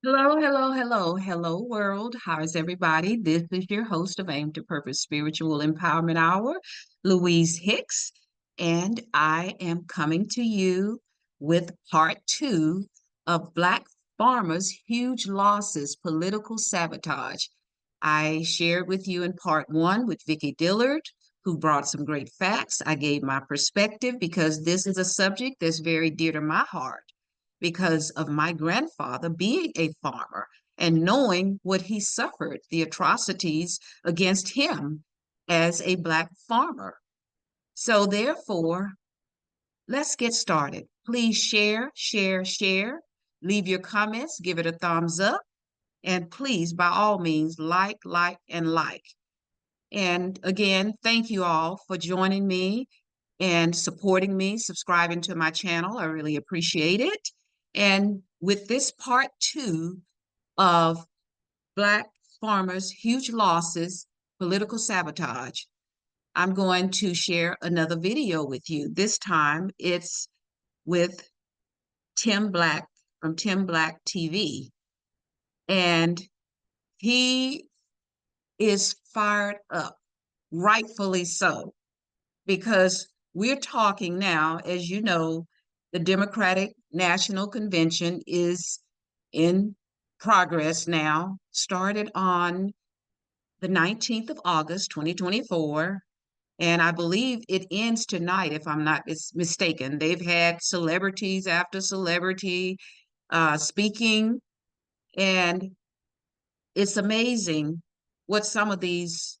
Hello, hello, hello, hello, world. How's everybody? This is your host of Aim to Purpose Spiritual Empowerment Hour, Louise Hicks, and I am coming to you with part two of Black Farmers' Huge Losses, Political Sabotage. I shared with you in part one with Vicki Dillard, who brought some great facts. I gave my perspective because this is a subject that's very dear to my heart because of my grandfather being a farmer and knowing what he suffered, the atrocities against him as a Black farmer. So, therefore, let's get started. Please share, share, share. Leave your comments, give it a thumbs up, and please, by all means, like, and like. And again, thank you all for joining me and supporting me, subscribing to my channel. I really appreciate it. And with this part two of Black Farmers' Huge Losses, Political Sabotage, I'm going to share another video with you. This time it's with Tim Black from Tim Black TV. And he is fired up, rightfully so, because we're talking now, as you know, the Democratic National Convention is in progress now, started on the 19th of August, 2024. And I believe it ends tonight, if I'm not mistaken. They've had celebrities after celebrity speaking, and it's amazing what some of these,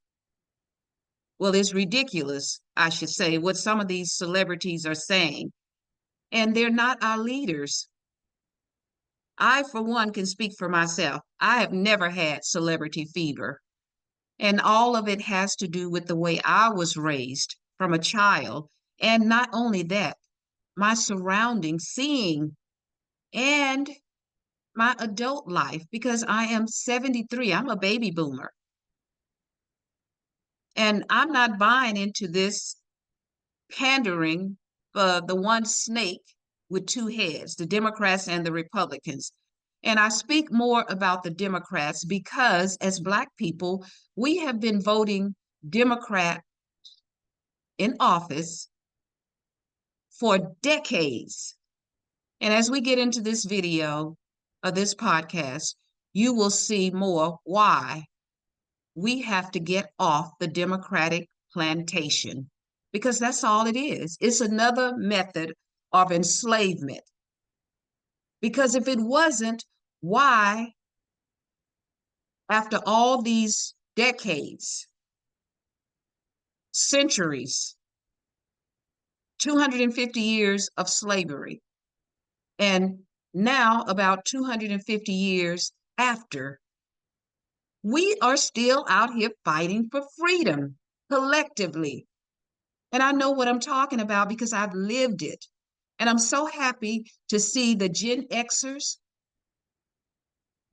well, it's ridiculous, I should say, what some of these celebrities are saying. And they're not our leaders. I, for one, can speak for myself. I have never had celebrity fever. And all of it has to do with the way I was raised from a child. And not only that, my surroundings, seeing, and my adult life, because I am 73. I'm a baby boomer. And I'm not buying into this pandering for the one snake with two heads, the Democrats and the Republicans. And I speak more about the Democrats because as Black people, we have been voting Democrat in office for decades. And as we get into this video of this podcast, you will see more why we have to get off the Democratic plantation because that's all it is. It's another method of enslavement. Because if it wasn't, why, after all these decades, centuries, 250 years of slavery, and now about 250 years after, we are still out here fighting for freedom collectively. And I know what I'm talking about because I've lived it. And I'm so happy to see the Gen Xers,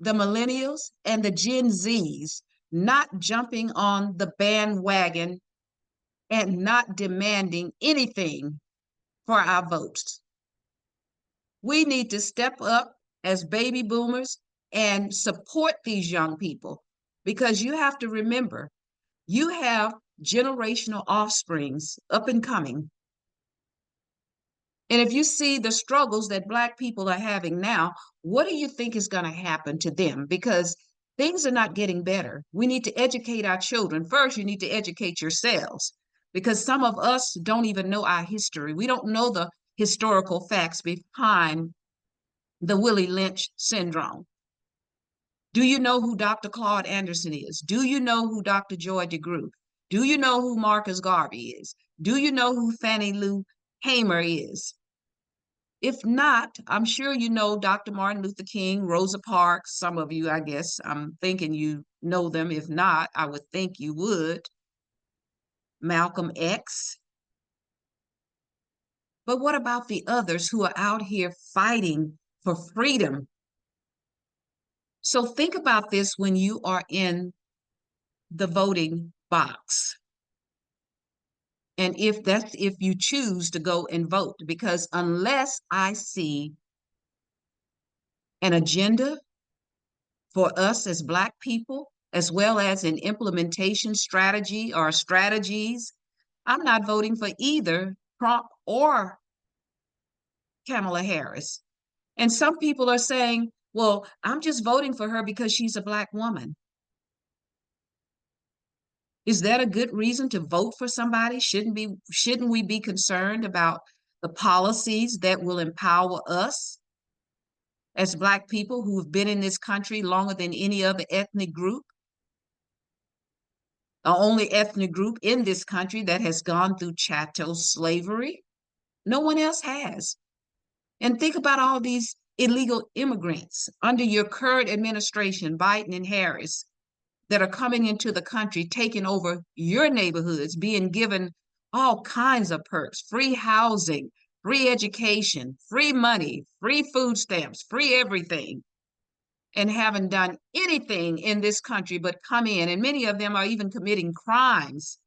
the millennials, and the Gen Zs not jumping on the bandwagon and not demanding anything for our votes. We need to step up as baby boomers and support these young people because you have to remember you have generational offsprings up and coming. And if you see the struggles that Black people are having now, what do you think is going to happen to them? Because things are not getting better. We need to educate our children. First, you need to educate yourselves because some of us don't even know our history. We don't know the historical facts behind the Willie Lynch syndrome. Do you know who Dr. Claude Anderson is? Do you know who Dr. Joy DeGruy? Do you know who Marcus Garvey is? Do you know who Fannie Lou Hamer is? If not, I'm sure you know Dr. Martin Luther King, Rosa Parks. Some of you, I guess, I'm thinking you know them. If not, I would think you would. Malcolm X. But what about the others who are out here fighting for freedom? So think about this when you are in the voting box. And if you choose to go and vote, because unless I see an agenda, for us as Black people, as well as in implementation strategy or strategies, I'm not voting for either Trump or Kamala Harris. And some people are saying, well, I'm just voting for her because she's a Black woman. Is that a good reason to vote for somebody? Shouldn't we be concerned about the policies that will empower us as Black people who have been in this country longer than any other ethnic group? The only ethnic group in this country that has gone through chattel slavery. No one else has. And think about all these illegal immigrants under your current administration, Biden and Harris, that are coming into the country, taking over your neighborhoods, being given all kinds of perks, free housing, free education, free money, free food stamps, free everything, and haven't done anything in this country but come in. And many of them are even committing crimes.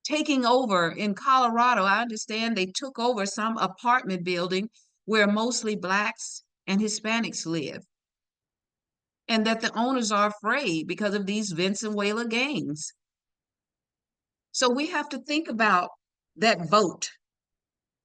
Taking over in Colorado, I understand they took over some apartment building where mostly Blacks and Hispanics live, and that the owners are afraid because of these Venezuela gangs. So we have to think about that vote.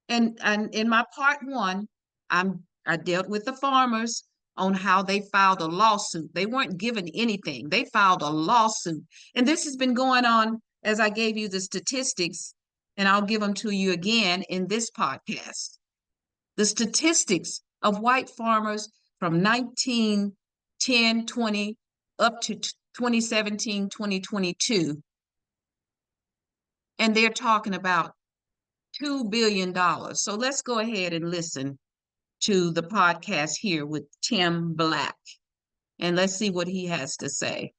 And in my part one, I dealt with the farmers on how they filed a lawsuit. They weren't given anything. They filed a lawsuit. And this has been going on as I gave you the statistics, and I'll give them to you again in this podcast. The statistics of white farmers from 1910, 20 up to 2017, 2022. And they're talking about $2 billion. So let's go ahead and listen to the podcast here with Timblack, and let's see what he has to say.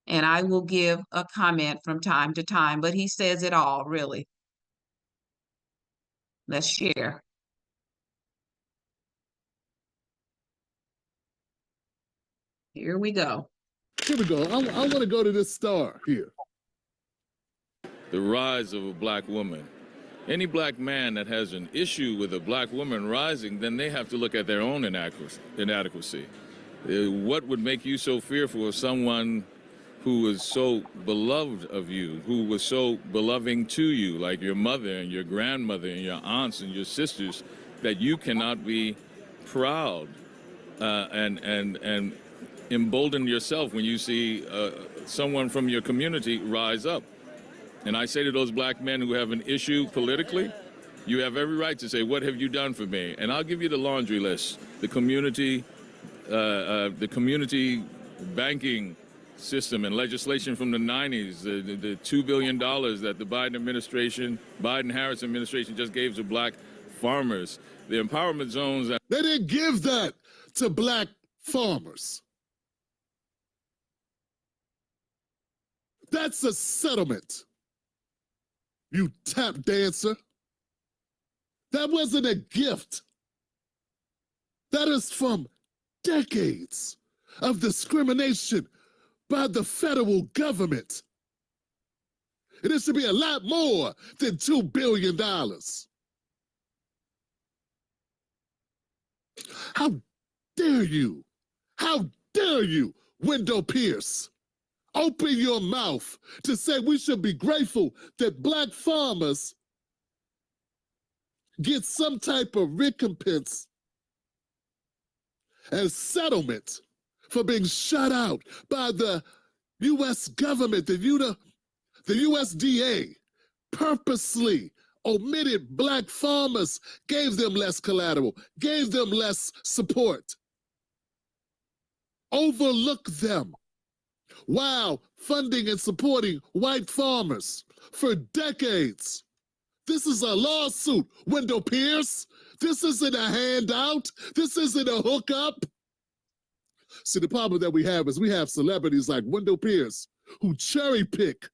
And I will give a comment from time to time, but he says it all, really. Let's share. Here we go. Here we go. I want to go to this star here. The rise of a Black woman. Any Black man that has an issue with a Black woman rising, then they have to look at their own inadequacy. What would make you so fearful of someone who was so beloved of you, who was so beloving to you, like your mother and your grandmother and your aunts and your sisters, that you cannot be proud and embolden yourself when you see someone from your community rise up? And I say to those Black men who have an issue politically, you have every right to say, what have you done for me? And I'll give you the laundry list. The community banking system and legislation from the 90s, the $2 billion that the Biden-Harris administration just gave to Black farmers, the empowerment zones. They didn't give that to Black farmers. That's a settlement. You tap dancer. That wasn't a gift. That is from decades of discrimination by the federal government. And it should be a lot more than $2 billion. How dare you? How dare you, Window Pierce? Open your mouth to say we should be grateful that Black farmers get some type of recompense and settlement for being shut out by the U.S. government. The USDA purposely omitted Black farmers, gave them less collateral, gave them less support, overlooked them, while funding and supporting white farmers for decades. This is a lawsuit, Window Pierce. This isn't a handout. This isn't a hookup. See, the problem that we have is we have celebrities like Window Pierce who cherry pick,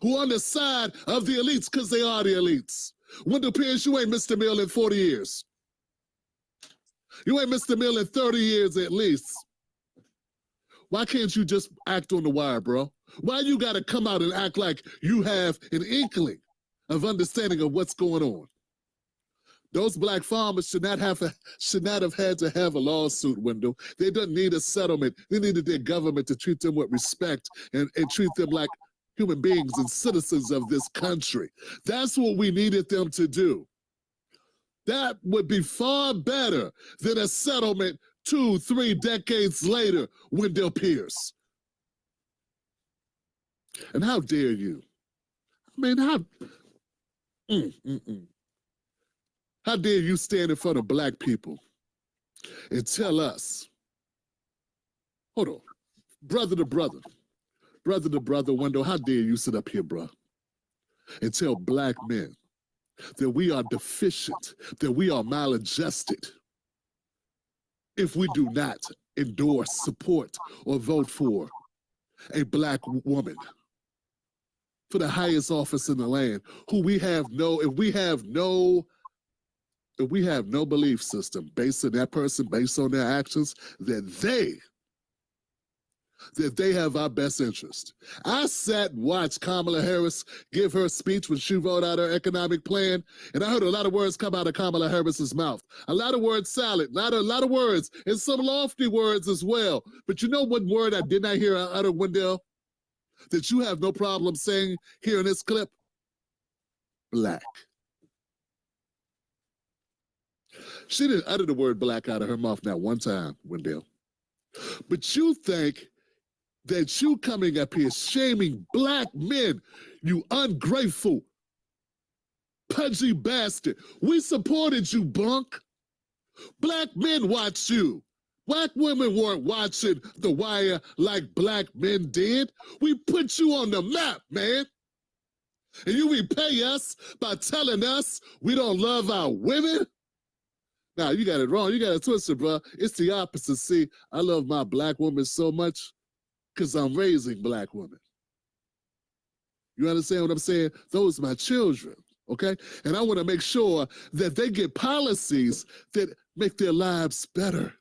who are on the side of the elites because they are the elites. Window Pierce, you ain't missed a meal in 40 years. You ain't missed a meal in 30 years at least. Why can't you just act on the wire, bro? Why you gotta come out and act like you have an inkling of understanding of what's going on? Those black farmers should not have had to have a lawsuit, Wendell. They don't need a settlement. They needed their government to treat them with respect and treat them like human beings and citizens of this country. That's what we needed them to do. That would be far better than a settlement 2-3 decades later, Wendell Pierce. And how dare you? I mean, how dare you stand in front of black people and tell us, hold on, brother to brother, Wendell, how dare you sit up here, bro, and tell black men that we are deficient, that we are maladjusted if we do not endorse, support, or vote for a black woman for the highest office in the land, who we have no, if we have no belief system based on that person, based on their actions, that they have our best interest. I sat and watched Kamala Harris give her speech when she wrote out her economic plan, and I heard a lot of words come out of Kamala Harris's mouth. A lot of words salad, a lot of words, and some lofty words as well. But you know what word I did not hear out of Wendell that you have no problem saying here in this clip? Black. She didn't utter the word black out of her mouth not one time, Wendell. But you think that you coming up here shaming black men, you ungrateful, pudgy bastard. We supported you, bunk. Black men watch you. Black women weren't watching The Wire like black men did. We put you on the map, man. And you repay us by telling us we don't love our women? Nah, you got it wrong. You got it twisted, bro. It's the opposite. See, I love my black woman so much because I'm raising black women. You understand what I'm saying? Those are my children, okay? And I want to make sure that they get policies that make their lives better.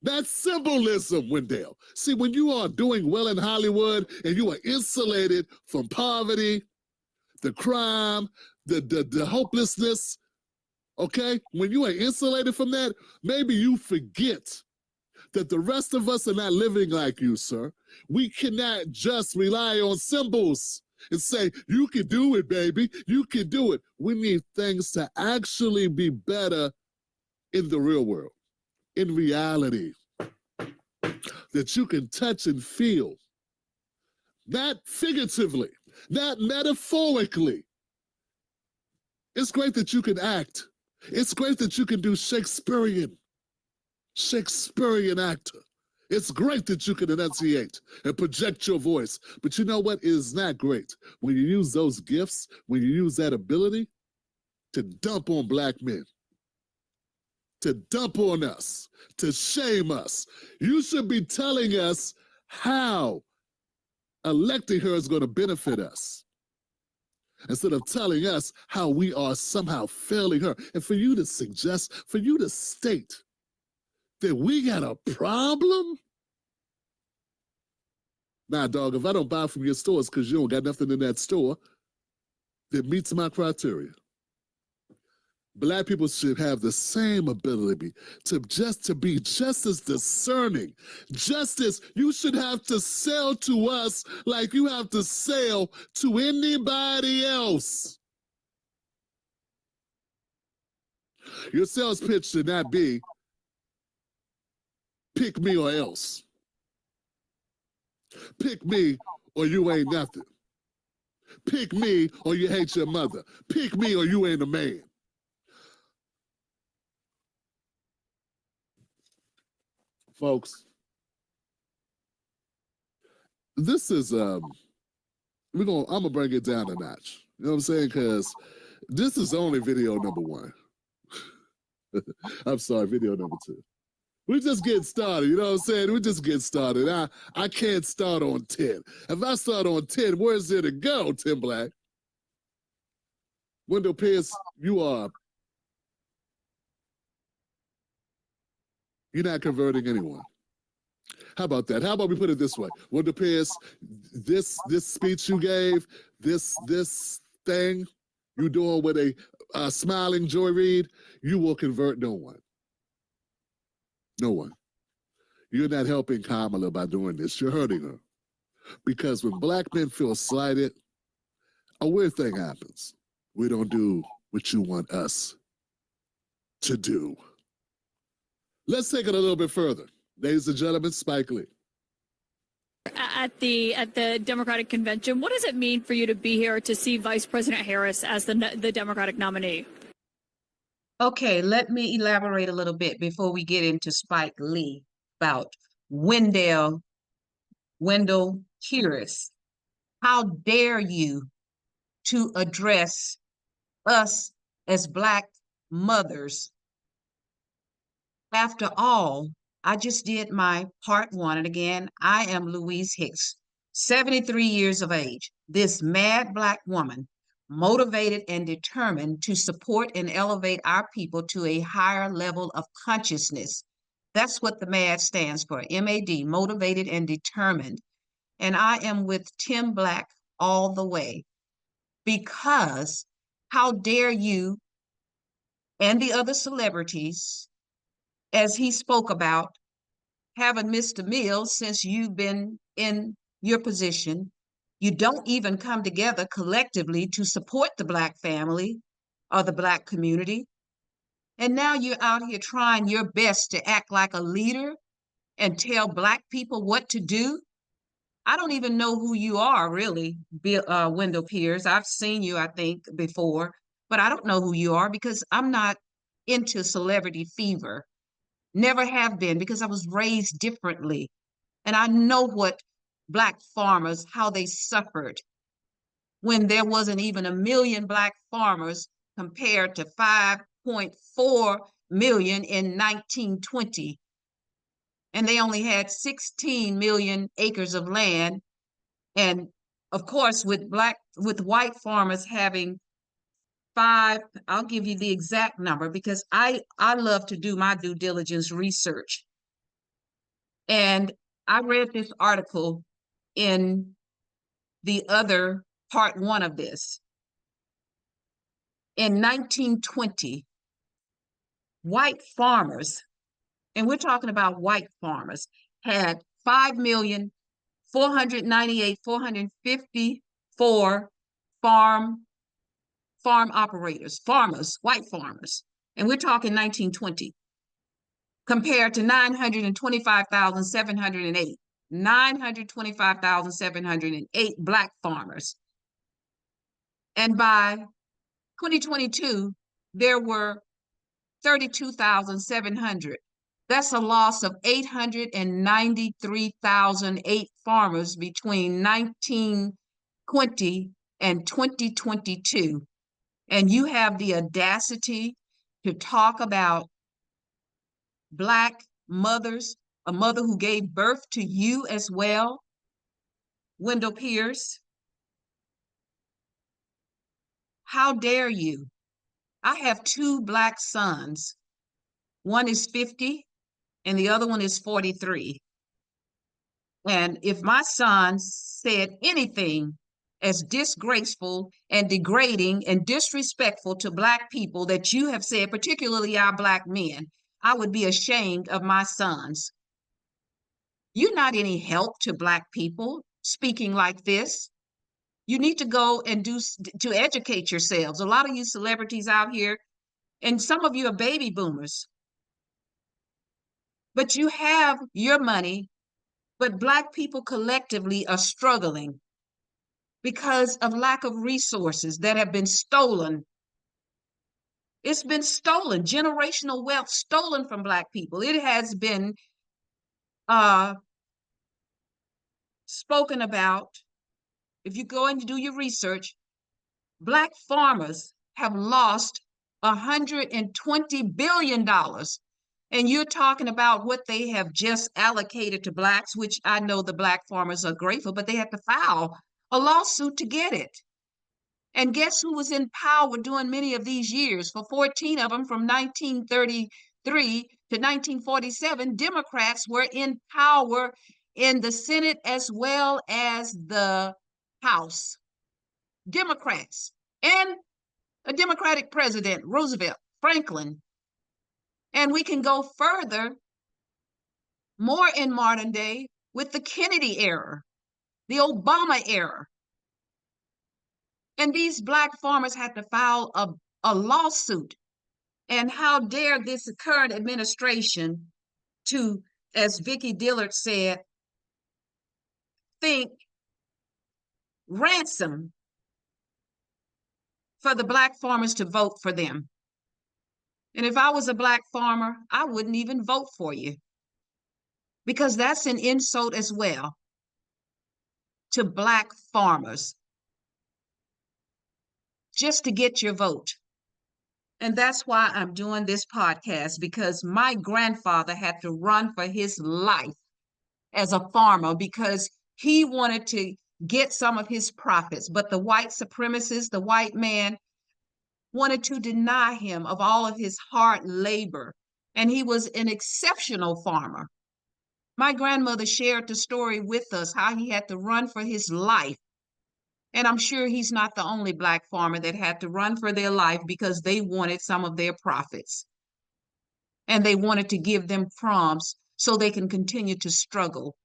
That's symbolism, Wendell. See, when you are doing well in Hollywood and you are insulated from poverty, the crime, the hopelessness, okay? When you are insulated from that, maybe you forget that the rest of us are not living like you, sir. We cannot just rely on symbols and say, you can do it, baby. You can do it. We need things to actually be better in the real world, in reality, that you can touch and feel. Not figuratively, not metaphorically. It's great that you can act. It's great that you can do Shakespearean actor. It's great that you can enunciate and project your voice. But you know what? It is not great when you use those gifts, when you use that ability to dump on black men, to dump on us, to shame us. You should be telling us how electing her is going to benefit us, instead of telling us how we are somehow failing her. And for you to suggest, for you to state that we got a problem? Nah, dog, if I don't buy from your stores because you don't got nothing in that store that meets my criteria. Black people should have the same ability to be just as discerning. Just as you should have to sell to us like you have to sell to anybody else. Your sales pitch should not be pick me or else. Pick me or you ain't nothing. Pick me or you hate your mother. Pick me or you ain't a man. Folks, this is I'm gonna bring it down a notch. You know what I'm saying? Because this is only video number 1. I'm sorry, video number 2. We just getting started, you know what I'm saying? We just getting started. I can't start on 10. If I start on 10, where's there to go, Timblack? Wendell Pierce, you're not converting anyone. How about that? How about we put it this way? Wendell Pierce, this speech you gave, this thing you're doing with smiling Joy Reid, you will convert no one. No one. You're not helping Kamala by doing this. You're hurting her. Because when black men feel slighted, a weird thing happens. We don't do what you want us to do. Let's take it a little bit further. Ladies and gentlemen, Spike Lee. At the Democratic convention, what does it mean for you to be here to see Vice President Harris as the Democratic nominee? Okay, let me elaborate a little bit before we get into Spike Lee about Wendell Harris. How dare you to address us as Black mothers? After all, I just did my part one, and again, I am Louise Hicks, 73 years of age. This mad Black woman, motivated and determined to support and elevate our people to a higher level of consciousness. That's what the MAD stands for, M-A-D, motivated and determined. And I am with Tim Black all the way, because how dare you and the other celebrities, as he spoke about, haven't missed a meal since you've been in your position. You don't even come together collectively to support the Black family or the Black community. And now you're out here trying your best to act like a leader and tell Black people what to do. I don't even know who you are, really, Wendell Pierce. I've seen you, I think, before, but I don't know who you are because I'm not into celebrity fever. Never have been, because I was raised differently. And I know what Black farmers, how they suffered when there wasn't even 1 million Black farmers compared to 5.4 million in 1920. And they only had 16 million acres of land. And of course, with white farmers having I'll give you the exact number because I love to do my due diligence research. And I read this article in the other part one of this. In 1920, white farmers, and we're talking about white farmers, had 5,498,454 farm operators, farmers, white farmers, and we're talking 1920, compared to 925,708. 925,708 Black farmers. And by 2022, there were 32,700. That's a loss of 893,008 farmers between 1920 and 2022. And you have the audacity to talk about Black mothers, a mother who gave birth to you as well, Wendell Pierce. How dare you? I have 2 Black sons. One is 50 and the other one is 43. And if my son said anything as disgraceful and degrading and disrespectful to Black people that you have said, particularly our Black men, I would be ashamed of my sons. You're not any help to Black people speaking like this. You need to go and to educate yourselves. A lot of you celebrities out here, and some of you are baby boomers, but you have your money, but Black people collectively are struggling because of lack of resources that have been stolen. It's been stolen, generational wealth stolen from Black people. It has been spoken about. If you go and do your research, Black farmers have lost $120 billion. And you're talking about what they have just allocated to Blacks, which I know the Black farmers are grateful, but they had to file a lawsuit to get it. And guess who was in power during many of these years? For 14 of them, from 1933 to 1947, Democrats were in power in the Senate as well as the House. Democrats. And a Democratic president, Roosevelt, Franklin. And we can go further, more in modern day, with the Kennedy era, the Obama era. And these Black farmers had to file a lawsuit. And how dare this current administration to, as Vicki Dillard said, think ransom for the Black farmers to vote for them. And if I was a Black farmer, I wouldn't even vote for you, because that's an insult as well to Black farmers, just to get your vote. And that's why I'm doing this podcast, because my grandfather had to run for his life as a farmer because he wanted to get some of his profits. But the white supremacists, the white man, wanted to deny him of all of his hard labor. And he was an exceptional farmer. My grandmother shared the story with us, how he had to run for his life. And I'm sure he's not the only Black farmer that had to run for their life because they wanted some of their profits. And they wanted to give them crumbs so they can continue to struggle.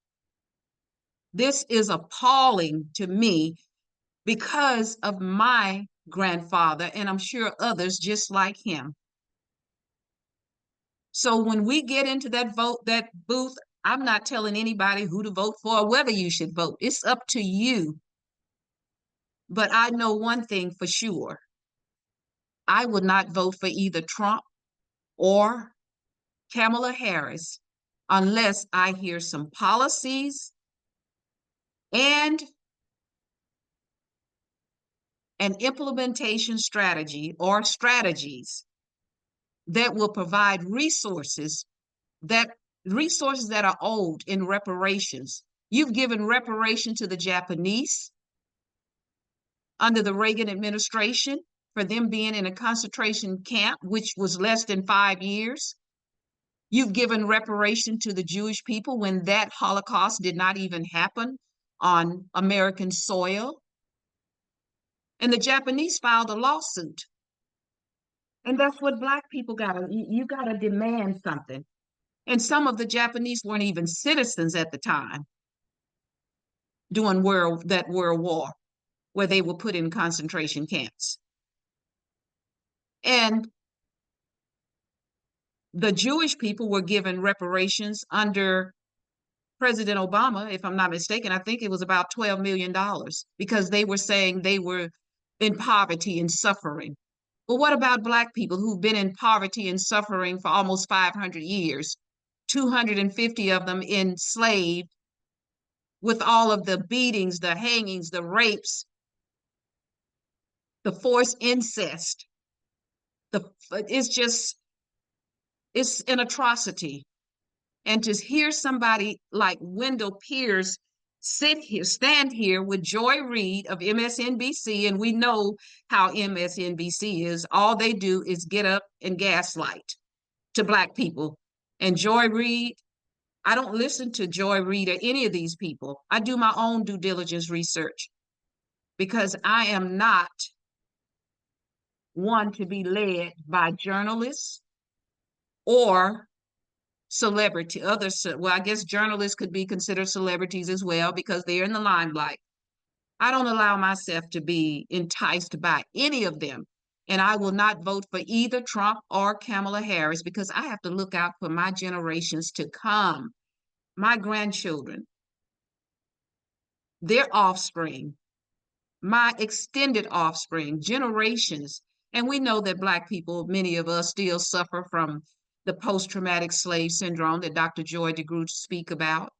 This is appalling to me because of my grandfather, and I'm sure others just like him. So when we get into that booth, I'm not telling anybody who to vote for or whether you should vote. It's up to you. But I know one thing for sure. I would not vote for either Trump or Kamala Harris unless I hear some policies and an implementation strategy or strategies that will provide resources that are owed in reparations. You've given reparation to the Japanese under the Reagan administration for them being in a concentration camp, which was less than 5 years. You've given reparation to the Jewish people when that Holocaust did not even happen on American soil. And the Japanese filed a lawsuit. And that's what Black people you gotta demand something. And some of the Japanese weren't even citizens at the time during that World War, where they were put in concentration camps. And the Jewish people were given reparations under President Obama, if I'm not mistaken. I think it was about $12 million because they were saying they were in poverty and suffering. But what about Black people who've been in poverty and suffering for almost 500 years, 250 of them enslaved, with all of the beatings, the hangings, the rapes, the forced incest? It's an atrocity. And to hear somebody like Wendell Pierce stand here with Joy Reid of MSNBC, and we know how MSNBC is. All they do is get up and gaslight to Black people. And Joy Reid, I don't listen to Joy Reid or any of these people. I do my own due diligence research because I am not one to be led by journalists or well, I guess journalists could be considered celebrities as well because they're in the limelight. I don't allow myself to be enticed by any of them. And I will not vote for either Trump or Kamala Harris because I have to look out for my generations to come, my grandchildren, their offspring, my extended offspring, generations. And we know that Black people, many of us, still suffer from the post-traumatic slave syndrome that Dr. Joy DeGruy speak about,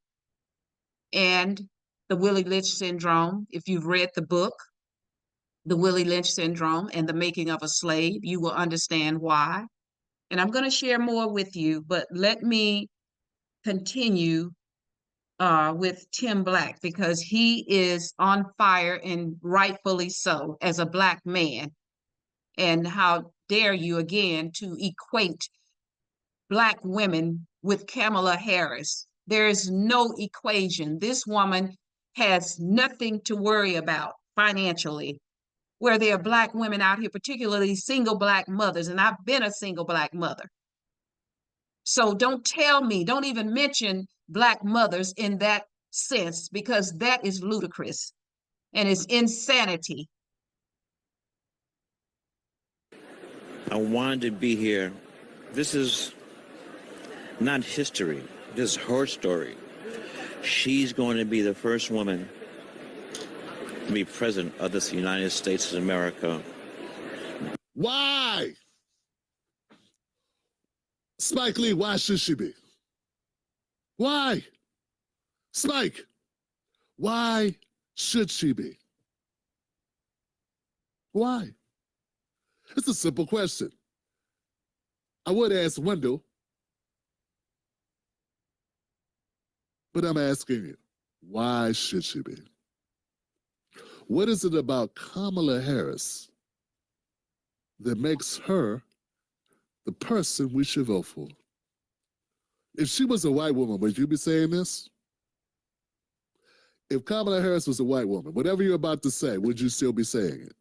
and the Willie Lynch syndrome. If you've read the book, The Willie Lynch Syndrome and the Making of a Slave, you will understand why. And I'm going to share more with you, but let me continue with Timblack because he is on fire, and rightfully so, as a Black man. And how dare you again to equate Black women with Kamala Harris? There is no equation. This woman has nothing to worry about financially. where there are Black women out here, particularly single Black mothers, and I've been a single Black mother. So don't tell me, don't even mention Black mothers in that sense, because that is ludicrous and it's insanity. I wanted to be here. This is not history. This is her story. She's going to be the first woman to be president of this United States of America. Why? Spike Lee, why should she be? Why? Spike, why should she be? Why? It's a simple question. I would ask Wendell, but I'm asking you, why should she be? What is it about Kamala Harris that makes her the person we should vote for? If she was a white woman, would you be saying this? If Kamala Harris was a white woman, whatever you're about to say, would you still be saying it?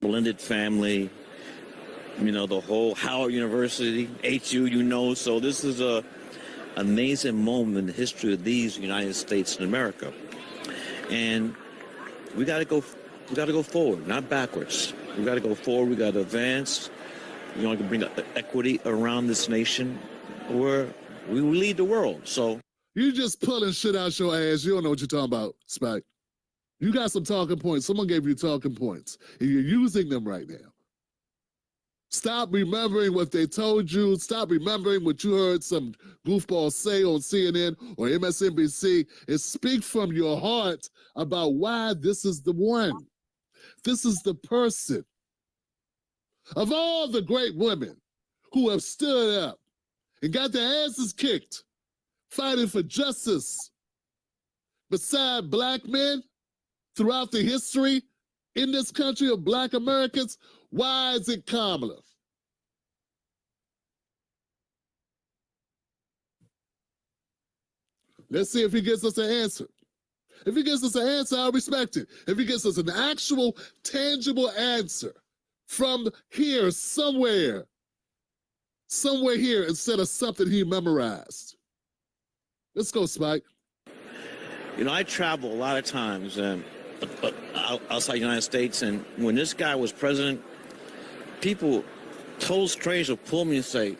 Blended family, you know, the whole Howard University, HU, you know, so this is a amazing moment in the history of these United States and America. And we got to go forward, not backwards. We got to go forward. We got to advance. You know, to bring equity around this nation where we will lead the world. So you just pulling shit out your ass. You don't know what you're talking about, Spike. You got some talking points. Someone gave you talking points, and you're using them right now. Stop remembering what they told you. Stop remembering what you heard some goofball say on CNN or MSNBC, and speak from your heart about why this is the one. This is the person. Of all the great women who have stood up and got their asses kicked fighting for justice beside Black men throughout the history in this country of Black Americans, why is it Kamala? Let's see if he gives us an answer. If he gives us an answer, I'll respect it. If he gives us an actual, tangible answer from here, somewhere here, instead of something he memorized. Let's go, Spike. you know, I travel a lot of times outside the United States, and when this guy was president, people, total strangers, would pull me and say,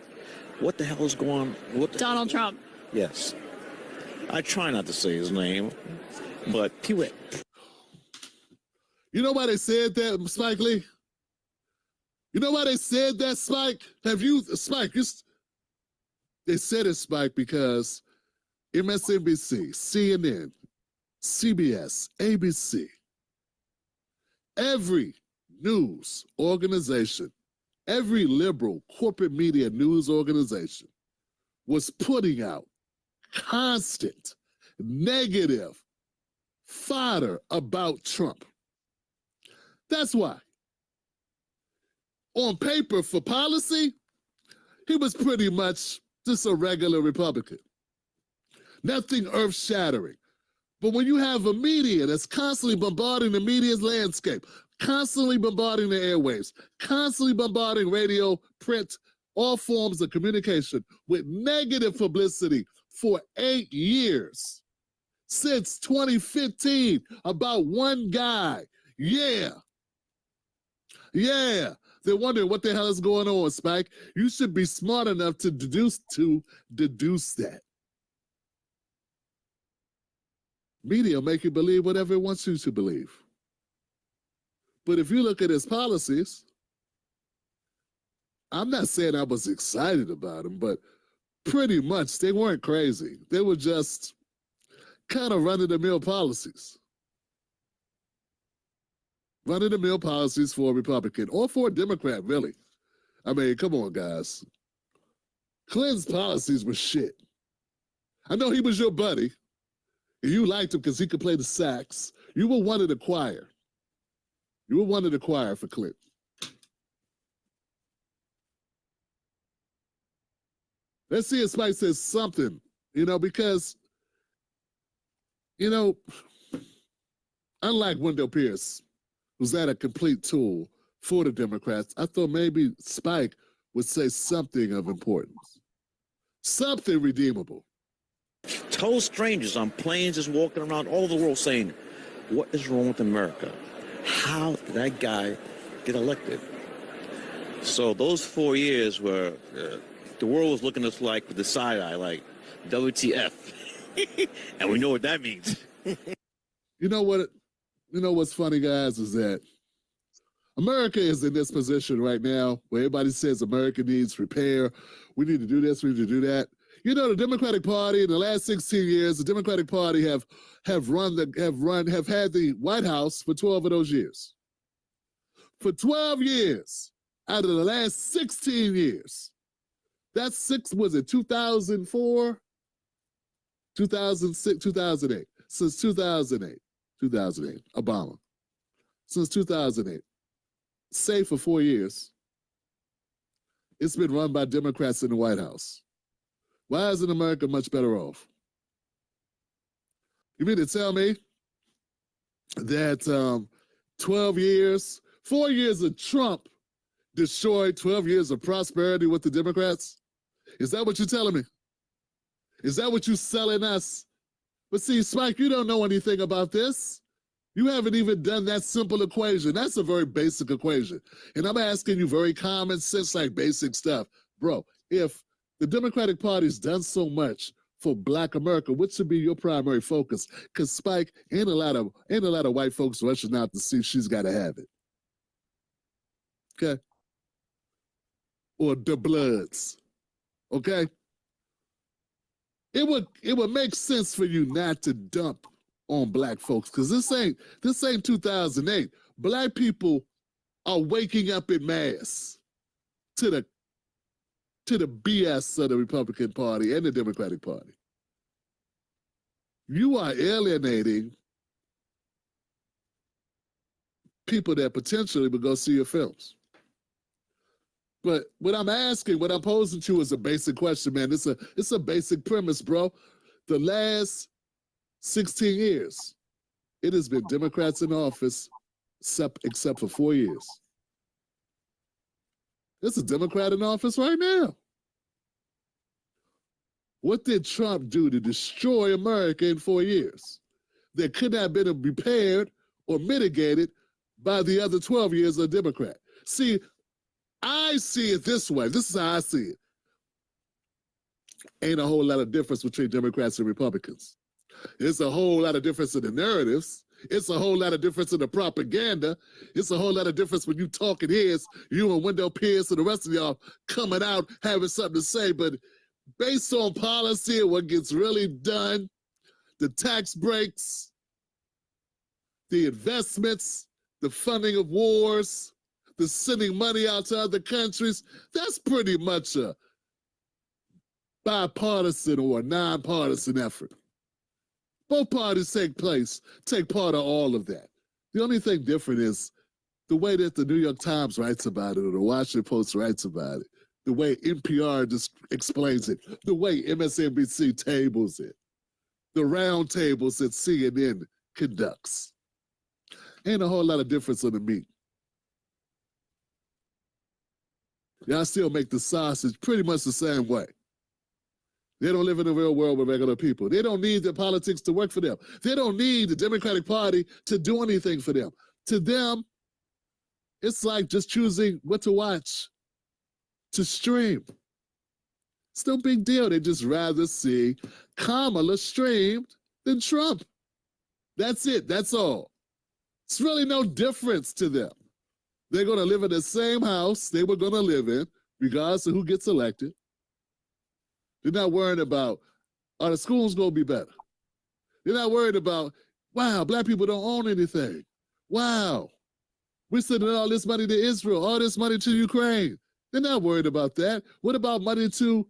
"What the hell is going on?" Donald Trump. Yes. I try not to say his name, but people. You know why they said that, Spike Lee? You know why they said that, Spike? Spike, they said it, Spike, because MSNBC, CNN, CBS, ABC, every news organization, every liberal corporate media news organization was putting out constant negative fodder about Trump. That's why. On paper, for policy, he was pretty much just a regular Republican. Nothing earth-shattering. But when you have a media that's constantly bombarding the media's landscape, constantly bombarding the airwaves, constantly bombarding radio, print, all forms of communication with negative publicity for 8 years, since 2015, about one guy. Yeah. They're wondering what the hell is going on, Spike. You should be smart enough to deduce that. Media make you believe whatever it wants you to believe. But if you look at his policies, I'm not saying I was excited about them, but pretty much they weren't crazy. They were just kind of run-of-the-mill policies. Run-of-the-mill policies for a Republican or for a Democrat, really. I mean, come on, guys. Clinton's policies were shit. I know he was your buddy, and you liked him because he could play the sax. You were one of the choir. You were one of the choir for Clinton. Let's see if Spike says something, because You know, unlike Wendell Pierce, who's that a complete tool for the Democrats, I thought maybe Spike would say something of importance, something redeemable. Total strangers on planes just walking around all over the world saying, what is wrong with America? How did that guy get elected? So those 4 years where the world was looking at us like with the side eye, like WTF. And we know what that means. You know what's funny, guys, is that America is in this position right now where everybody says America needs repair. We need to do this, we need to do that. You know, the Democratic Party in the last 16 years, the Democratic Party have had the White House for 12 of those years. For 12 years out of the last 16 years. That's 2004, 2006, 2008. Since 2008, Obama. Since 2008, say for 4 years, it's been run by Democrats in the White House. Why isn't America much better off? You mean to tell me that 12 years, 4 years of Trump destroyed 12 years of prosperity with the Democrats? Is that what you're telling me? Is that what you're selling us? But see, Spike, you don't know anything about this. You haven't even done that simple equation. That's a very basic equation. And I'm asking you very common sense, like basic stuff. Bro, if the Democratic Party's done so much for Black America, what should be your primary focus? Because Spike, ain't a lot of white folks rushing out to see she's got to have it. Okay? Or the Bloods. Okay? It would make sense for you not to dump on Black folks, because this ain't 2008. Black people are waking up in mass to the BS of the Republican Party and the Democratic Party. You are alienating people that potentially would go see your films. But what I'm posing to you is a basic question, man. It's a basic premise, bro. The last 16 years, it has been Democrats in office, except for 4 years. There's a Democrat in office right now. What did Trump do to destroy America in 4 years that could not have been repaired or mitigated by the other 12 years of Democrat? See, I see it this way. This is how I see it. Ain't a whole lot of difference between Democrats and Republicans. It's a whole lot of difference in the narratives. It's a whole lot of difference in the propaganda. It's a whole lot of difference when you talking heads, you and Wendell Pierce and the rest of y'all coming out having something to say. But based on policy and what gets really done, the tax breaks, the investments, the funding of wars, the sending money out to other countries, that's pretty much a bipartisan or a nonpartisan effort. Both parties take part of all of that. The only thing different is the way that the New York Times writes about it or the Washington Post writes about it, the way NPR just explains it, the way MSNBC tables it, the round tables that CNN conducts. Ain't a whole lot of difference on the meat. Y'all still make the sausage pretty much the same way. They don't live in the real world with regular people. They don't need the politics to work for them. They don't need the Democratic Party to do anything for them. To them, it's like just choosing what to watch, to stream. It's no big deal. They just rather see Kamala streamed than Trump. That's it. That's all. It's really no difference to them. They're going to live in the same house they were going to live in, regardless of who gets elected. They're not worried about, are the schools going to be better? They're not worried about, wow, Black people don't own anything. Wow, we're sending all this money to Israel, all this money to Ukraine. They're not worried about that. What about money to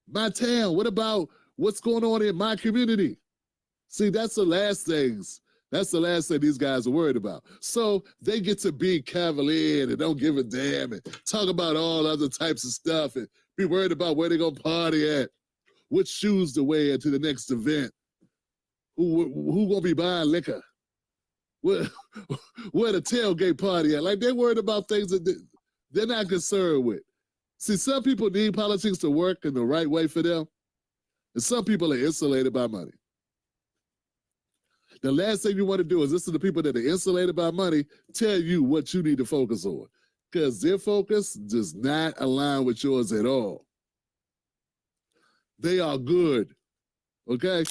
my town? What about what's going on in my community? See, that's the last thing these guys are worried about. So they get to be cavalier and don't give a damn and talk about all other types of stuff and be worried about where they're going to party at, what shoes to wear to the next event. who gonna be buying liquor? Where, where the tailgate party at? Like they're worried about things that they're not concerned with. See, some people need politics to work in the right way for them, and some people are insulated by money. The last thing you want to do is listen to people that are insulated by money tell you what you need to focus on, because their focus does not align with yours at all. They are good, okay?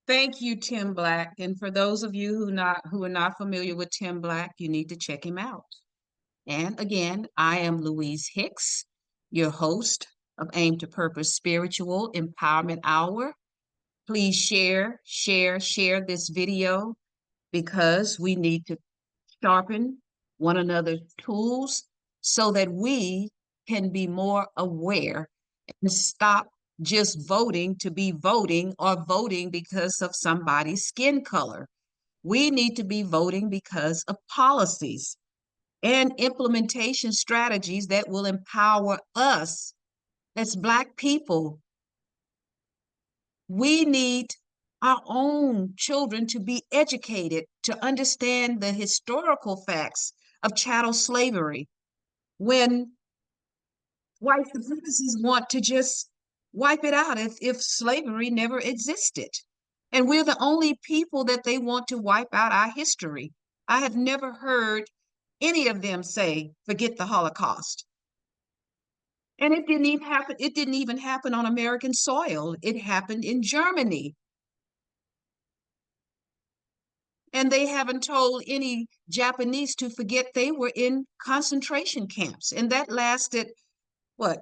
Thank you, Tim Black. And for those of you who are not familiar with Tim Black, you need to check him out. And again, I am Louise Hicks, your host of Aim to Purpose Spiritual Empowerment Hour. Please share this video because we need to sharpen one another's tools so that we can be more aware and stop just voting to be voting or voting because of somebody's skin color. We need to be voting because of policies and implementation strategies that will empower us as Black people. We need our own children to be educated to understand the historical facts of chattel slavery when white supremacists want to just wipe it out if slavery never existed. And we're the only people that they want to wipe out our history. I have never heard any of them say, forget the Holocaust. And it didn't even happen on American soil. It happened in Germany. And they haven't told any Japanese to forget they were in concentration camps. And that lasted, what,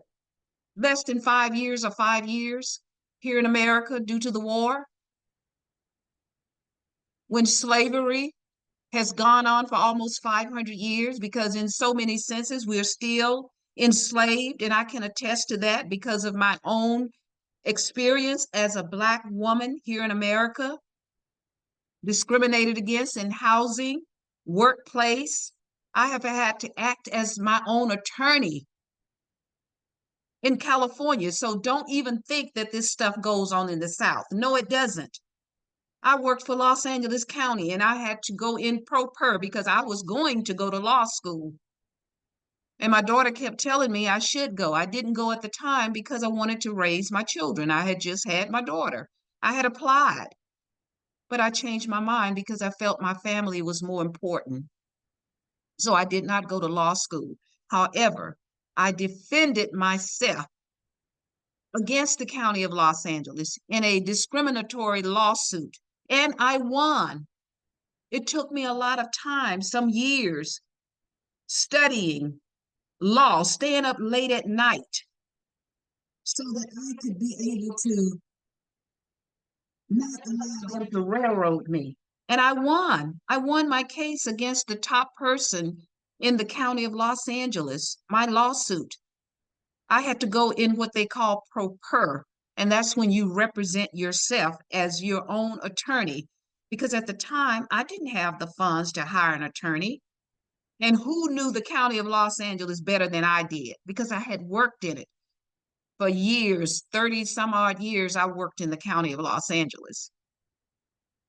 less than 5 years or 5 years here in America due to the war? When slavery has gone on for almost 500 years, because in so many senses we're still enslaved. And I can attest to that because of my own experience as a Black woman here in America, discriminated against in housing, workplace. I have had to act as my own attorney in California. So don't even think that this stuff goes on in the South. No, it doesn't. I worked for Los Angeles County and I had to go in pro per because I was going to go to law school. And my daughter kept telling me I should go. I didn't go at the time because I wanted to raise my children. I had just had my daughter. I had applied, but I changed my mind because I felt my family was more important. So I did not go to law school. However, I defended myself against the County of Los Angeles in a discriminatory lawsuit, and I won. It took me a lot of time, some years, studying law, staying up late at night so that I could be able to not allow them to railroad me. And I won. I won my case against the top person in the County of Los Angeles, my lawsuit. I had to go in what they call pro per, and that's when you represent yourself as your own attorney. Because at the time, I didn't have the funds to hire an attorney. And who knew the County of Los Angeles better than I did? Because I had worked in it for years, 30 some odd years, I worked in the County of Los Angeles.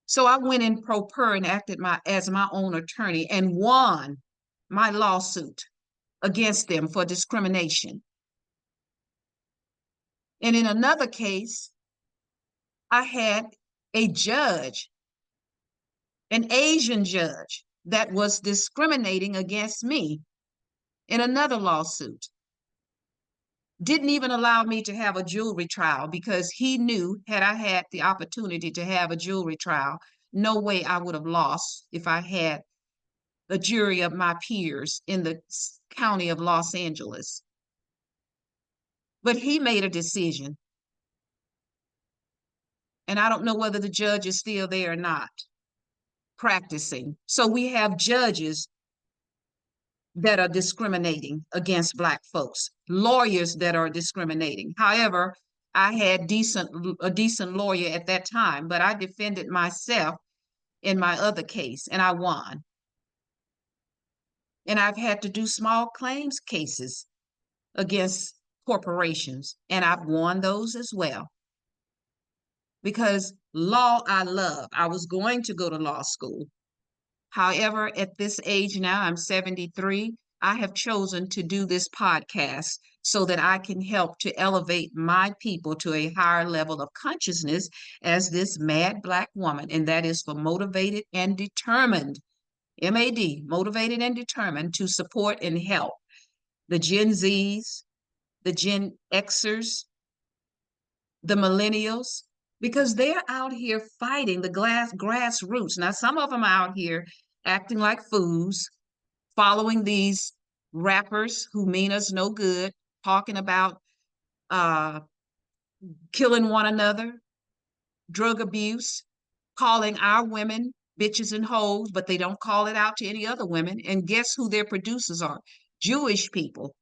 So I went in pro per and acted as my own attorney and won my lawsuit against them for discrimination. And in another case, I had a judge, an Asian judge, that was discriminating against me in another lawsuit. Didn't even allow me to have a jewelry trial because he knew had I had the opportunity to have a jewelry trial, no way I would have lost if I had a jury of my peers in the County of Los Angeles. But he made a decision. And I don't know whether the judge is still there or not, practicing. So we have judges that are discriminating against Black folks, lawyers that are discriminating. However, I had a decent lawyer at that time, but I defended myself in my other case and I won. And I've had to do small claims cases against corporations and I've won those as well. because law I love. I was going to go to law school. However, at this age now, I'm 73, I have chosen to do this podcast so that I can help to elevate my people to a higher level of consciousness as this mad Black woman, and that is for motivated and determined, MAD, motivated and determined to support and help the Gen Zs, the Gen Xers, the millennials, because they're out here fighting the grassroots. Now, some of them are out here acting like fools, following these rappers who mean us no good, talking about uh, killing one another, drug abuse, calling our women bitches and hoes, but they don't call it out to any other women. And guess who their producers are? Jewish people.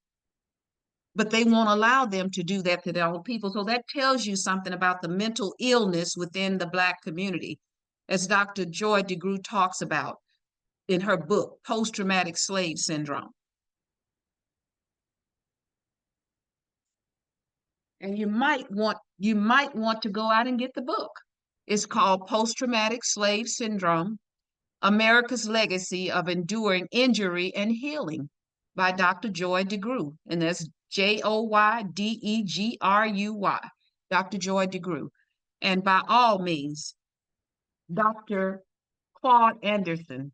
But they won't allow them to do that to their own people. So that tells you something about the mental illness within the Black community, as Dr. Joy DeGruy talks about in her book, Post-Traumatic Slave Syndrome. And you might want to go out and get the book. It's called Post-Traumatic Slave Syndrome: America's Legacy of Enduring Injury and Healing by Dr. Joy DeGruy. And that's Joydegruy, Dr. Joy DeGruy. And by all means, Dr. Claude Anderson,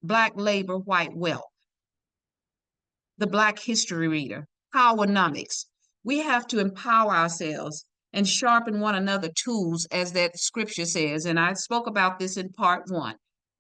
Black Labor, White Wealth, the Black History Reader, Powernomics. We have to empower ourselves and sharpen one another tools, as that scripture says. And I spoke about this in part 1.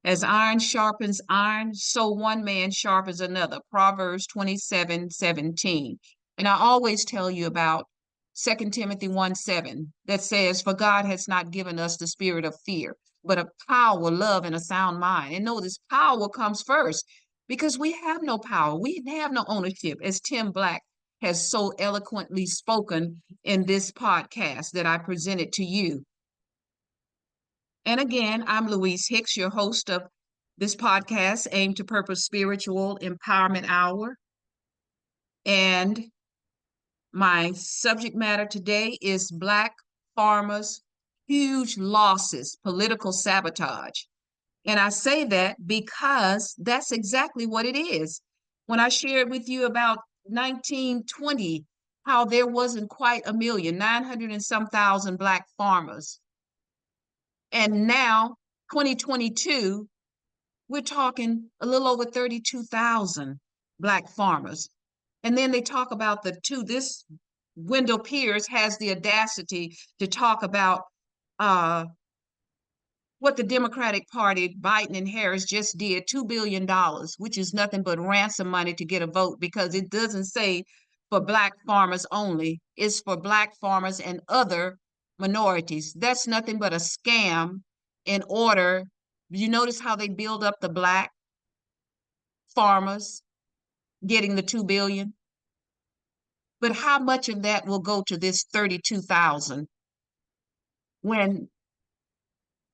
As iron sharpens iron, so one man sharpens another. Proverbs 27:17. And I always tell you about 2 Timothy 1:7 that says, "For God has not given us the spirit of fear, but of power, love, and a sound mind." And know this power comes first, because we have no power. We have no ownership, as Timblack has so eloquently spoken in this podcast that I presented to you. And again, I'm Louise Hicks, your host of this podcast, Aim to Purpose Spiritual Empowerment Hour. And my subject matter today is Black farmers' huge losses, political sabotage. And I say that because that's exactly what it is. When I shared with you about 1920, how there wasn't quite 900 and some thousand Black farmers. And now, 2022, we're talking a little over 32,000 Black farmers. And then they talk about this Wendell Pierce has the audacity to talk about what the Democratic Party, Biden and Harris, just did, $2 billion, which is nothing but ransom money to get a vote, because it doesn't say for Black farmers only. It's for Black farmers and other minorities. That's nothing but a scam in order. You notice how they build up the Black farmers getting the $2 billion? But how much of that will go to this 32,000 when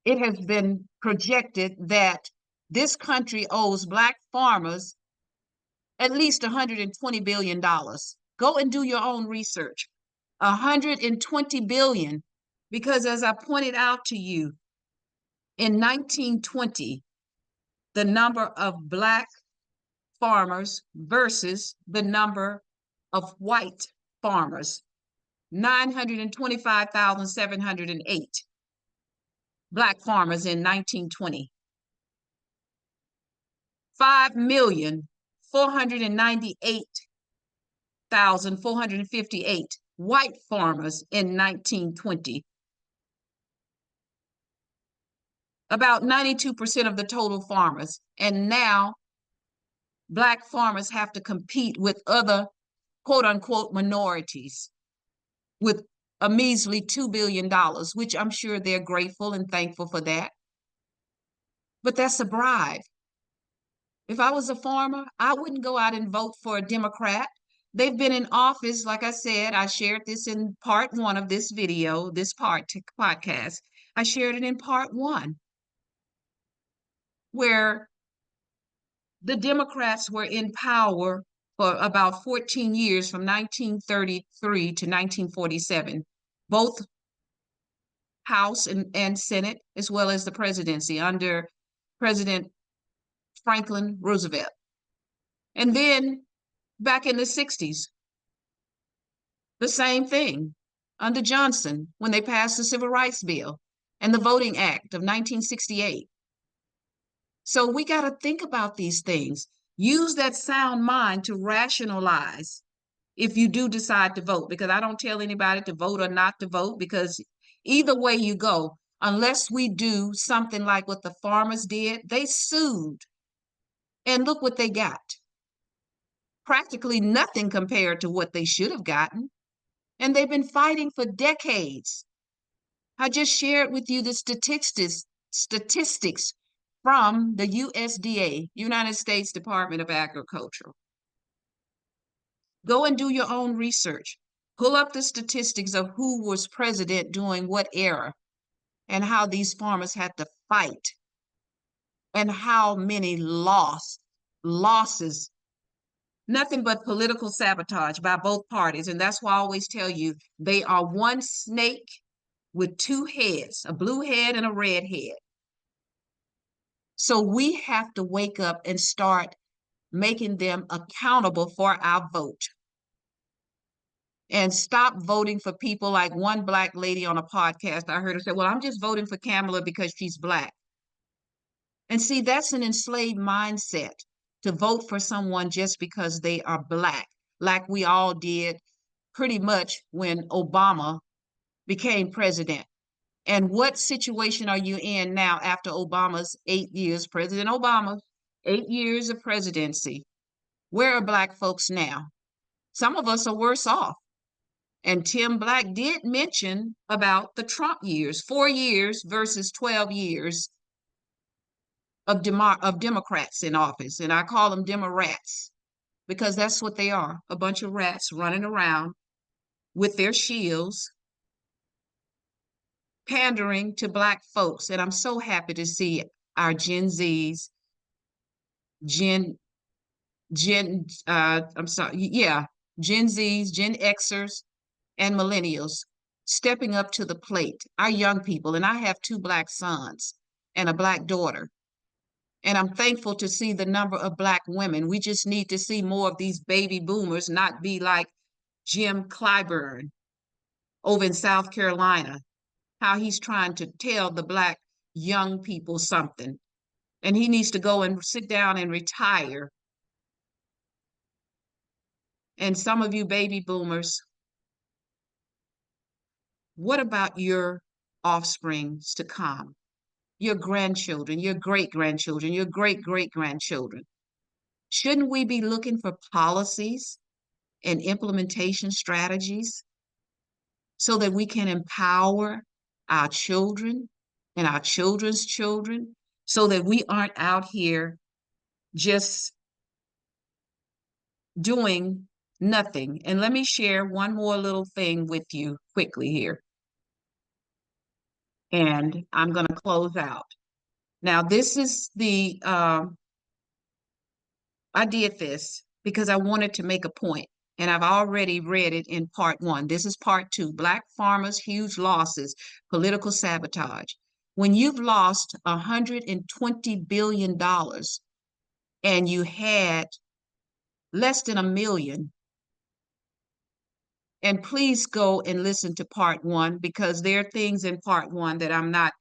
it has been projected that this country owes Black farmers at least $120 billion. Go and do your own research. $120 billion. Because as I pointed out to you, in 1920, the number of Black farmers versus the number of white farmers, 925,708. Black farmers in 1920, 5,498,458 white farmers in 1920. About 92% of the total farmers. And now Black farmers have to compete with other quote unquote minorities with a measly $2 billion, which I'm sure they're grateful and thankful for that. But that's a bribe. If I was a farmer, I wouldn't go out and vote for a Democrat. They've been in office, like I said, I shared this in part 1 of this video, this podcast. I shared it in part 1, where the Democrats were in power for about 14 years, from 1933 to 1947. Both House and Senate, as well as the presidency under President Franklin Roosevelt. And then back in the 60s, the same thing under Johnson when they passed the Civil Rights Bill and the Voting Act of 1968. So we got to think about these things. Use that sound mind to rationalize if you do decide to vote, because I don't tell anybody to vote or not to vote, because either way you go, unless we do something like what the farmers did, they sued. And look what they got. Practically nothing compared to what they should have gotten. And they've been fighting for decades. I just shared with you the statistics from the USDA, United States Department of Agriculture. Go and do your own research. Pull up the statistics of who was president during what era and how these farmers had to fight and how many losses, nothing but political sabotage by both parties. And that's why I always tell you, they are one snake with two heads, a blue head and a red head. So we have to wake up and start making them accountable for our vote. And stop voting for people like one Black lady on a podcast. I heard her say, well, I'm just voting for Kamala because she's Black. And see, that's an enslaved mindset, to vote for someone just because they are Black, like we all did pretty much when Obama became president. And what situation are you in now after Obama's 8 years, President Obama, 8 years of presidency? Where are Black folks now? Some of us are worse off. And Tim Black did mention about the Trump years, 4 years versus 12 years of Democrats in office. And I call them Demorats because that's what they are, a bunch of rats running around with their shields, pandering to Black folks. And I'm so happy to see our Gen Zs, Gen Zs, Gen Xers, and millennials stepping up to the plate, our young people. And I have 2 Black sons and a Black daughter. And I'm thankful to see the number of Black women. We just need to see more of these baby boomers not be like Jim Clyburn over in South Carolina, how he's trying to tell the Black young people something. And he needs to go and sit down and retire. And some of you baby boomers, what about your offsprings to come? Your grandchildren, your great-grandchildren, your great-great-grandchildren. Shouldn't we be looking for policies and implementation strategies so that we can empower our children and our children's children, so that we aren't out here just doing nothing? And let me share one more little thing with you quickly here. And I'm going to close out. Now, this is the, I did this because I wanted to make a point, and I've already read it in part 1. This is part 2, Black farmers, huge losses, political sabotage. When you've lost $120 billion and you had less than 1 million, and please go and listen to part 1, because there are things in part 1 that I'm not,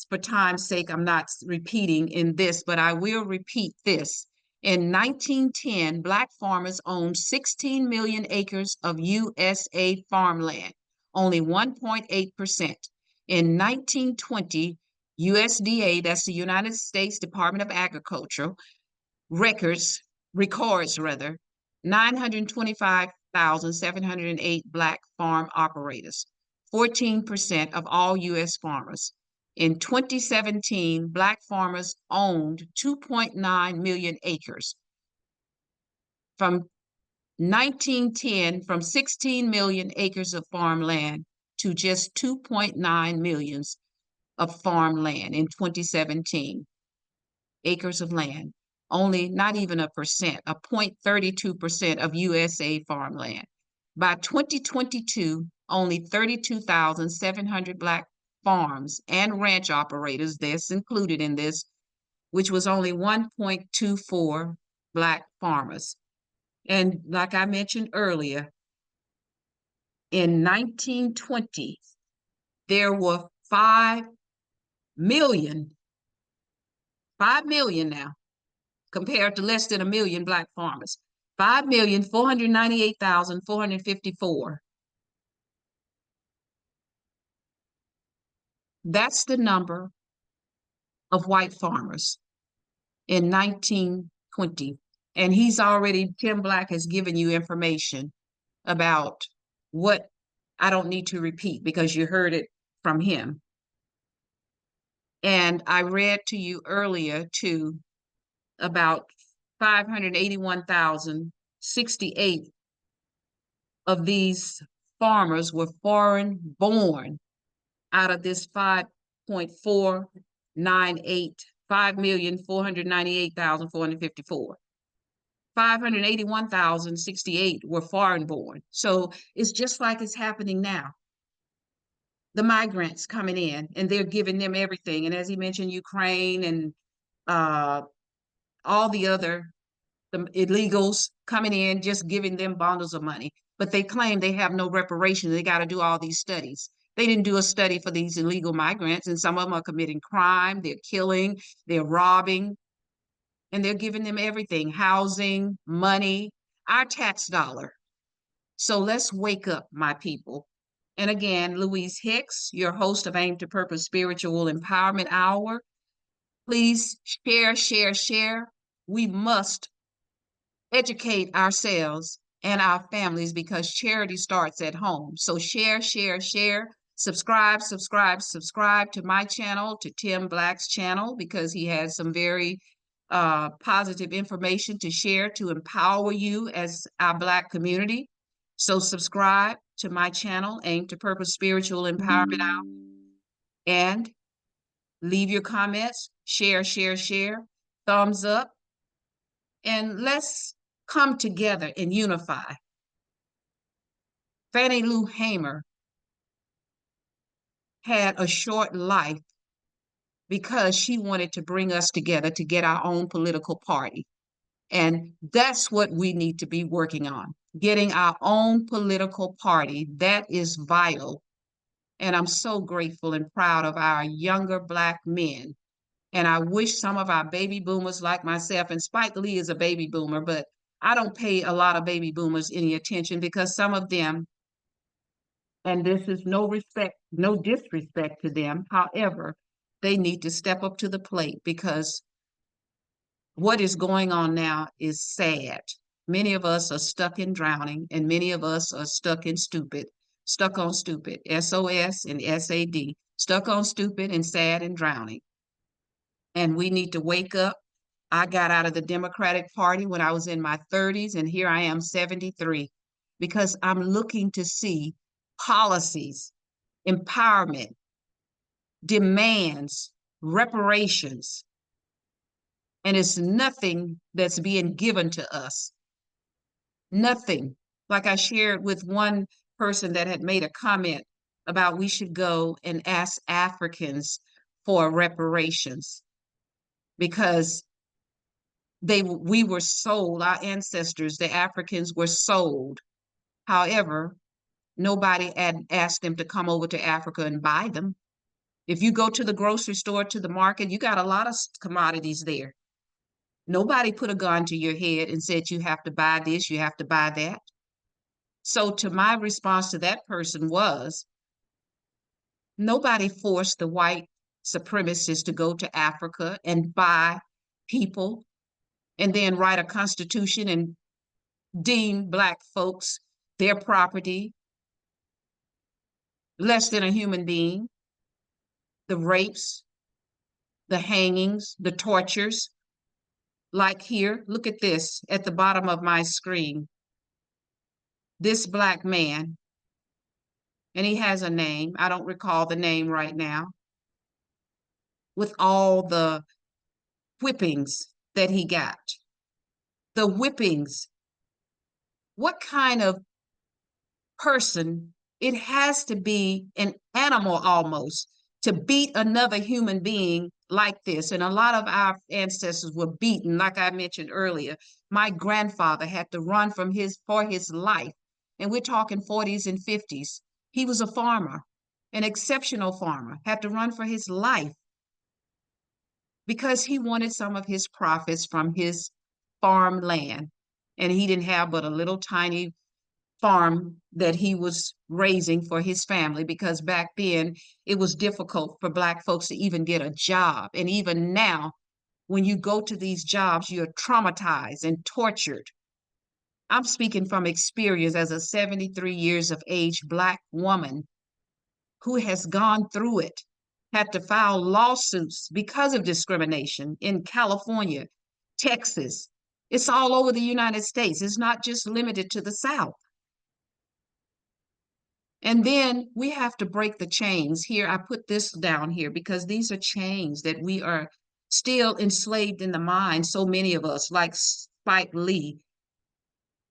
for time's sake, I'm not repeating in this, but I will repeat this. In 1910, Black farmers owned 16 million acres of USA farmland, only 1.8%. In 1920, USDA, that's the United States Department of Agriculture, records 925,708 Black farm operators, 14% of all U.S. farmers. In 2017, Black farmers owned 2.9 million acres. From 1910, from 16 million acres of farmland to just 2.9 millions of farmland in 2017. Acres of land. Only not even a 0.32% of USA farmland. By 2022, only 32,700 Black farms and ranch operators, that's included in this, which was only 1.24 Black farmers. And like I mentioned earlier, in 1920, there were 5 million now, compared to less than a million Black farmers. 5,498,454. That's the number of white farmers in 1920. And Tim Black has given you information about what I don't need to repeat because you heard it from him. And I read to you earlier too about 581,068 of these farmers were foreign born out of this 5.498,498,454. 581,068 were foreign born. So it's just like it's happening now. The migrants coming in and they're giving them everything. And as he mentioned, Ukraine and all the illegals coming in, just giving them bundles of money. But they claim they have no reparations. They got to do all these studies. They didn't do a study for these illegal migrants, and some of them are committing crime, they're killing, they're robbing, and they're giving them everything, housing, money, our tax dollar. So let's wake up, my people. And again, Louise Hicks, your host of Aim to Purpose Spiritual Empowerment Hour. Please share, share, share. We must educate ourselves and our families because charity starts at home. So share, share, share. Subscribe, subscribe, subscribe to my channel, to Tim Black's channel, because he has some very positive information to share to empower you as our Black community. So subscribe to my channel, Aim to Purpose Spiritual Empowerment Hour, and leave your comments, share, share, share, thumbs up, and let's come together and unify. Fannie Lou Hamer had a short life because she wanted to bring us together to get our own political party. And that's what we need to be working on, getting our own political party. That is vital. And I'm so grateful and proud of our younger Black men. And I wish some of our baby boomers like myself, and Spike Lee is a baby boomer, but I don't pay a lot of baby boomers any attention because some of them, and this is no disrespect to them, however, they need to step up to the plate because what is going on now is sad. Many of us are stuck in drowning, and many of us are stuck on stupid, SOS and SAD, stuck on stupid and sad and drowning. And we need to wake up. I got out of the Democratic Party when I was in my 30s, and here I am 73, because I'm looking to see policies, empowerment, demands, reparations, and it's nothing that's being given to us. Nothing. Like I shared with one person that had made a comment about we should go and ask Africans for reparations because we were sold, our ancestors, the Africans were sold. However, nobody had asked them to come over to Africa and buy them. If you go to the grocery store, to the market, you got a lot of commodities there. Nobody put a gun to your head and said you have to buy this, you have to buy that. So to my response to that person was, nobody forced the white supremacists to go to Africa and buy people and then write a constitution and deem Black folks, their property, less than a human being. The rapes, the hangings, the tortures. Like here, look at this at the bottom of my screen. This Black man, and he has a name, I don't recall the name right now, with all the whippings that he got. The whippings. What kind of person? It has to be an animal almost to beat another human being like this. And a lot of our ancestors were beaten, like I mentioned earlier. My grandfather had to run for his life. And we're talking 40s and 50s. He was a farmer, an exceptional farmer, had to run for his life because he wanted some of his profits from his farmland. And he didn't have but a little tiny farm that he was raising for his family, because back then it was difficult for Black folks to even get a job. And even now, when you go to these jobs, you're traumatized and tortured. I'm speaking from experience as a 73 years of age Black woman who has gone through it, had to file lawsuits because of discrimination in California, Texas. It's all over the United States. It's not just limited to the South. And then we have to break the chains. Here, I put this down here because these are chains that we are still enslaved in the mind, so many of us, like Spike Lee.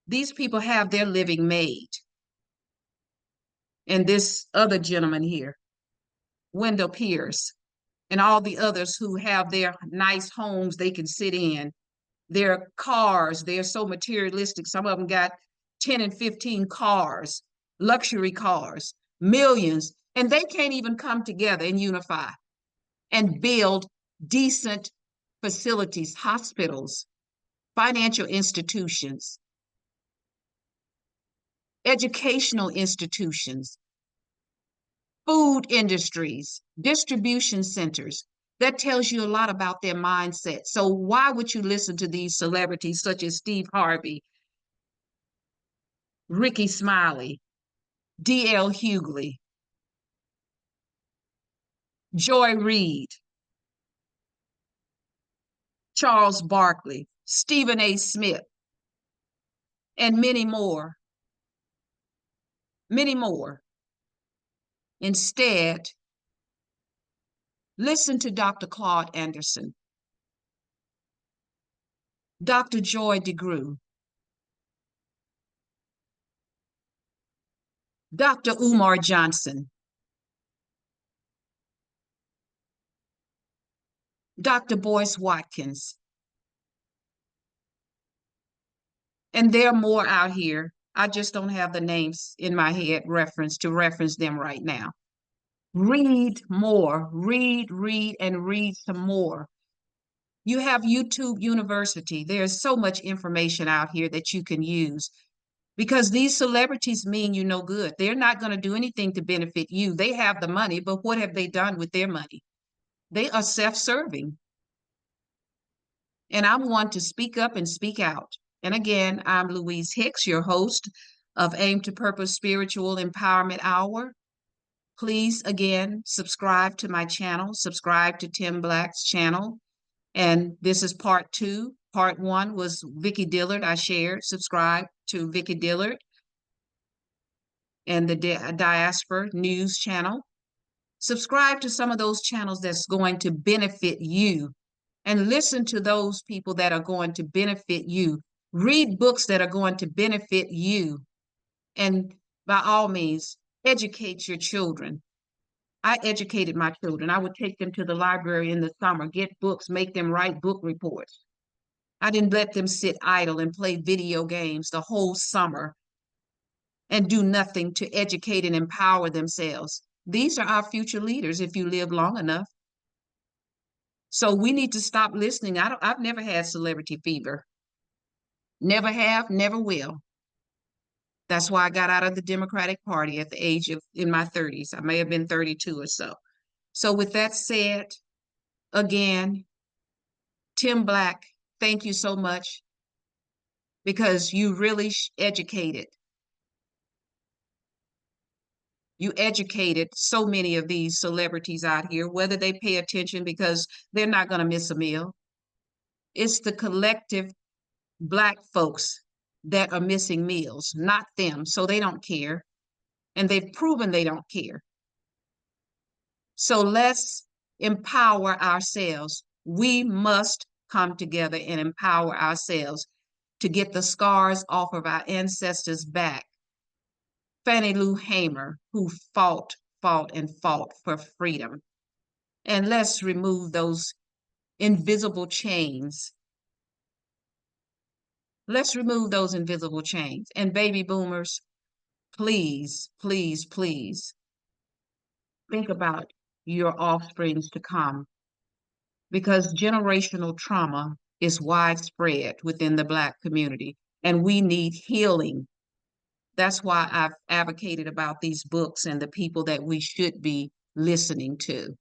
These people have their living made. And this other gentleman here, Wendell Pierce, and all the others who have their nice homes they can sit in, their cars, they're so materialistic. Some of them got 10 and 15 cars, luxury cars, millions, and they can't even come together and unify and build decent facilities, hospitals, financial institutions, educational institutions, food industries, distribution centers. That tells you a lot about their mindset. So why would you listen to these celebrities such as Steve Harvey, Ricky Smiley, D.L. Hughley, Joy Reid, Charles Barkley, Stephen A. Smith, and many more, many more? Instead, listen to Dr. Claude Anderson, Dr. Joy DeGruy, Dr. Umar Johnson, Dr. Boyce Watkins. And there are more out here. I just don't have the names in my head to reference them right now. Read more, read, and read some more. You have YouTube University. There's so much information out here that you can use, because these celebrities mean you no good. They're not going to do anything to benefit you. They have the money, but what have they done with their money? They are self-serving. And I'm one to speak up and speak out. And again, I'm Louise Hicks, your host of Aim to Purpose Spiritual Empowerment Hour. Please, again, subscribe to my channel, subscribe to Tim Black's channel. And this is part 2. Part 1 was Vicki Dillard. I shared. Subscribe to Vicki Dillard and the Diaspora News channel. Subscribe to some of those channels that's going to benefit you, and listen to those people that are going to benefit you. Read books that are going to benefit you. And by all means, educate your children. I educated my children. I would take them to the library in the summer, get books, make them write book reports. I didn't let them sit idle and play video games the whole summer and do nothing to educate and empower themselves. These are our future leaders if you live long enough. So we need to stop listening. I've never had celebrity fever. Never have, never will. That's why I got out of the Democratic Party at the age of, in my 30s. I may have been 32 or so. So with that said, again, Tim Black, thank you so much, because you really educated. You educated so many of these celebrities out here, whether they pay attention, because they're not going to miss a meal. It's the collective Black folks that are missing meals, not them. So they don't care. And they've proven they don't care. So let's empower ourselves. We must come together and empower ourselves to get the scars off of our ancestors' back. Fannie Lou Hamer, who fought for freedom. And let's remove those invisible chains. Let's remove those invisible chains. And baby boomers, please, please, please think about your offsprings to come, because generational trauma is widespread within the Black community, and we need healing. That's why I've advocated about these books and the people that we should be listening to.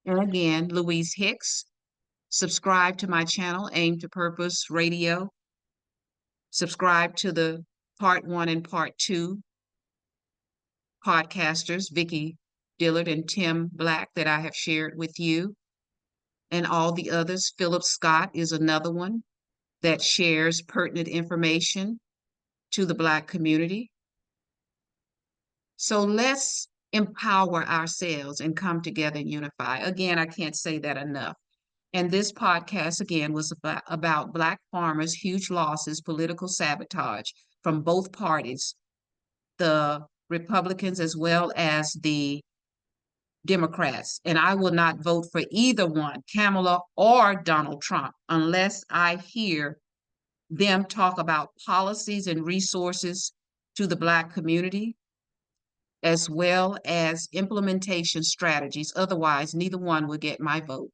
And again, Louise Hicks, subscribe to my channel, Aim to Purpose Radio. Subscribe to the part 1 and part 2 podcasters, Vicki Dillard and Tim Black, that I have shared with you, and all the others. Philip Scott is another one that shares pertinent information to the Black community. So let's empower ourselves and come together and unify. Again, I can't say that enough. And this podcast, again, was about Black farmers, huge losses, political sabotage from both parties, the Republicans as well as the Democrats. And I will not vote for either one, Kamala or Donald Trump, unless I hear them talk about policies and resources to the Black community, as well as implementation strategies. Otherwise, neither one will get my vote.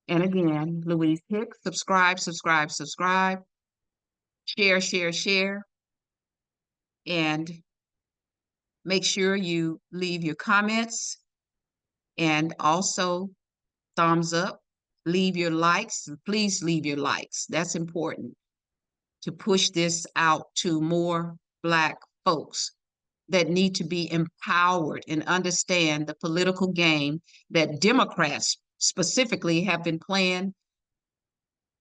And again, Louise Hicks, subscribe, subscribe, subscribe, share, share, share, and make sure you leave your comments, and also thumbs up, leave your likes, please leave your likes. That's important to push this out to more Black folks that need to be empowered and understand the political game that Democrats specifically have been playing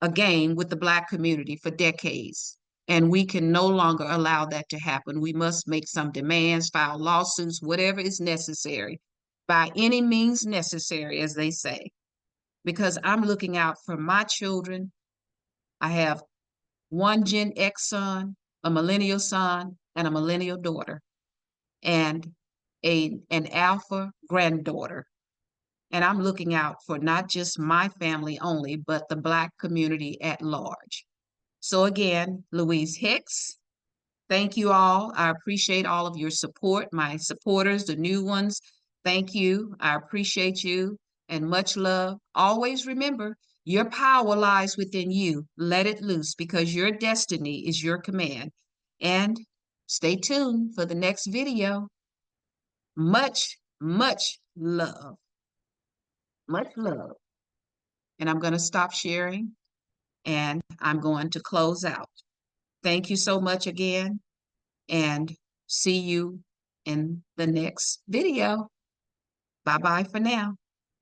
a game with the Black community for decades. And we can no longer allow that to happen. We must make some demands, file lawsuits, whatever is necessary, by any means necessary, as they say, because I'm looking out for my children. I have one Gen X son, a millennial son, and a millennial daughter, and an alpha granddaughter. And I'm looking out for not just my family only, but the Black community at large. So again, Louise Hicks, thank you all. I appreciate all of your support, my supporters, the new ones. Thank you. I appreciate you, and much love. Always remember, your power lies within you. Let it loose, because your destiny is your command. And stay tuned for the next video. Much, much love. Much love. And I'm going to stop sharing, and I'm going to close out. Thank you so much again, and see you in the next video. Bye-bye for now.